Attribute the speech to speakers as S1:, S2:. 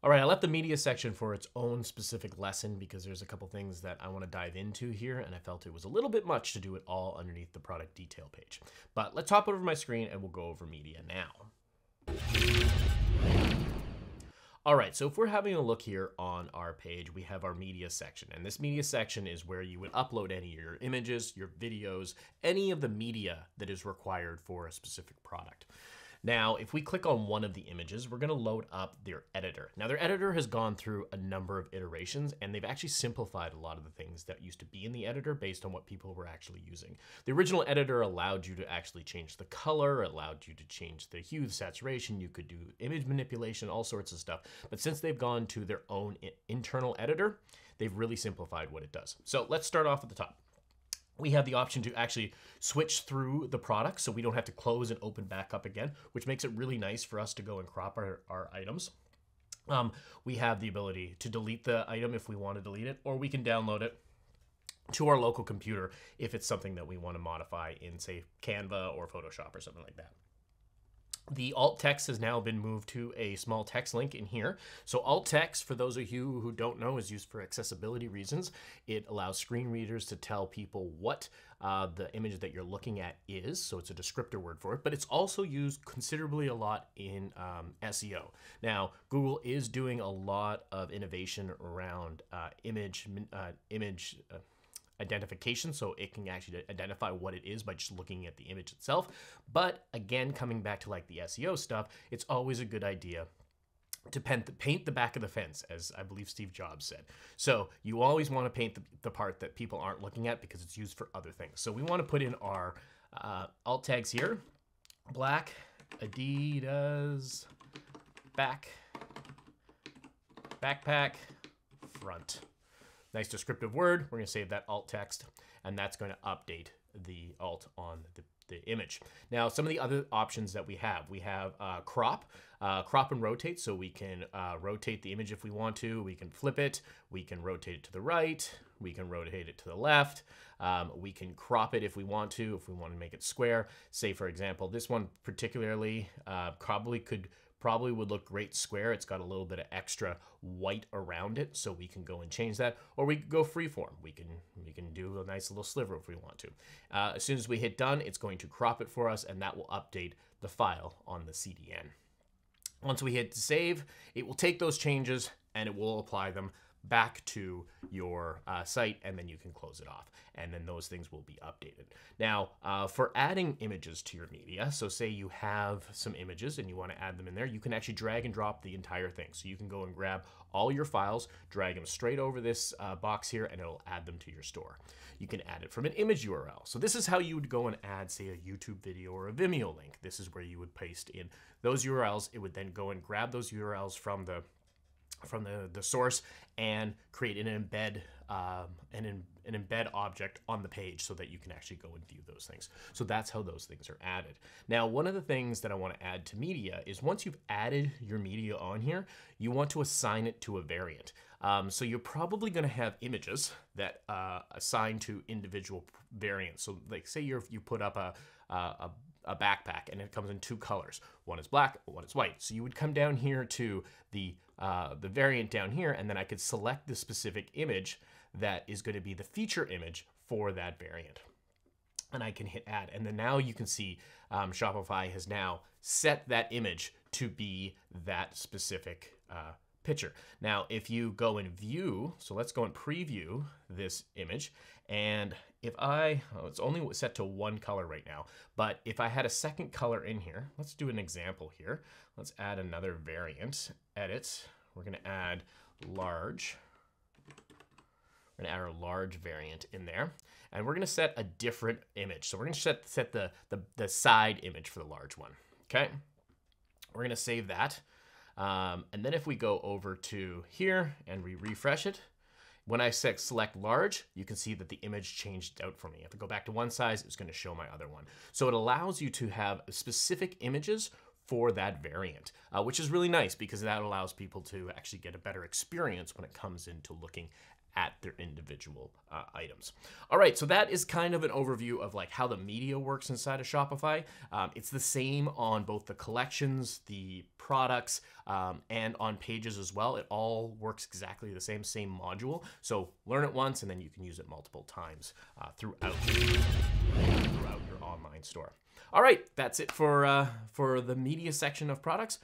S1: All right, I left the media section for its own specific lesson because there's a couple things that I want to dive into here, and I felt it was a little bit much to do it all underneath the product detail page. But let's hop over my screen and we'll go over media now. All right, so if we're having a look here on our page, we have our media section. And this media section is where you would upload any of your images, your videos, any of the media that is required for a specific product. Now, if we click on one of the images, we're going to load up their editor. Now, their editor has gone through a number of iterations, and they've actually simplified a lot of the things that used to be in the editor based on what people were actually using. The original editor allowed you to actually change the color, allowed you to change the hue, the saturation, you could do image manipulation, all sorts of stuff. But since they've gone to their own internal editor, they've really simplified what it does. So let's start off at the top. We have the option to actually switch through the product so we don't have to close and open back up again, which makes it really nice for us to go and crop our items. We have the ability to delete the item if we want to delete it, or we can download it to our local computer if it's something that we want to modify in, say, Canva or Photoshop or something like that. The alt text has now been moved to a small text link in here. So alt text, for those of you who don't know, is used for accessibility reasons. It allows screen readers to tell people what the image that you're looking at is. So it's a descriptor word for it, but it's also used considerably a lot in SEO. Now, Google is doing a lot of innovation around image identification, so it can actually identify what it is by just looking at the image itself. But again, coming back to like the SEO stuff, it's always a good idea to paint the back of the fence, as I believe Steve Jobs said. So you always want to paint the part that people aren't looking at because it's used for other things. So we want to put in our alt tags here: black, Adidas, backpack, front. Nice descriptive word. We're going to save that alt text, and that's going to update the alt on the image. Now, some of the other options that we have crop and rotate, so we can rotate the image if we want to. We can flip it. We can rotate it to the right. We can rotate it to the left. We can crop it if we want to make it square. Say, for example, this one particularly probably would look great square. It's got a little bit of extra white around it, so we can go and change that. Or we could go freeform. We can do a nice little sliver if we want to. As soon as we hit done, it's going to crop it for us, and that will update the file on the CDN. Once we hit save, it will take those changes and it will apply them back to your site, and then you can close it off, and then those things will be updated. Now, for adding images to your media, so say you have some images and you want to add them in there, you can actually drag and drop the entire thing. So you can go and grab all your files, drag them straight over this box here, and it'll add them to your store. You can add it from an image URL. So this is how you would go and add, say, a YouTube video or a Vimeo link. This is where you would paste in those URLs. It would then go and grab those URLs from the source and create an embed object on the page so that you can actually go and view those things. So that's how those things are added. Now, one of the things that I want to add to media is once you've added your media on here, you want to assign it to a variant. So you're probably going to have images that assign to individual variants. So like say you put up a backpack and it comes in two colors. One is black, one is white. So you would come down here to the variant down here, and then I could select the specific image that is going to be the feature image for that variant. And I can hit add. And then now you can see Shopify has now set that image to be that specific picture. Now, if you go and view, so let's go and preview this image. And if it's only set to one color right now, but if I had a second color in here, let's do an example here. Let's add another variant, edit. We're going to add large. We're going to add our large variant in there. And we're going to set a different image. So we're going to set the side image for the large one. Okay. We're going to save that. And then if we go over to here and we refresh it, when I select large, you can see that the image changed out for me. If I go back to one size, it's going to show my other one. So it allows you to have specific images for that variant, which is really nice because that allows people to actually get a better experience when it comes into looking at their individual items. All right, so that is kind of an overview of like how the media works inside of Shopify. It's the same on both the collections, the products, and on pages as well. It all works exactly the same module. So learn it once and then you can use it multiple times throughout your online store. All right, that's it for the media section of products.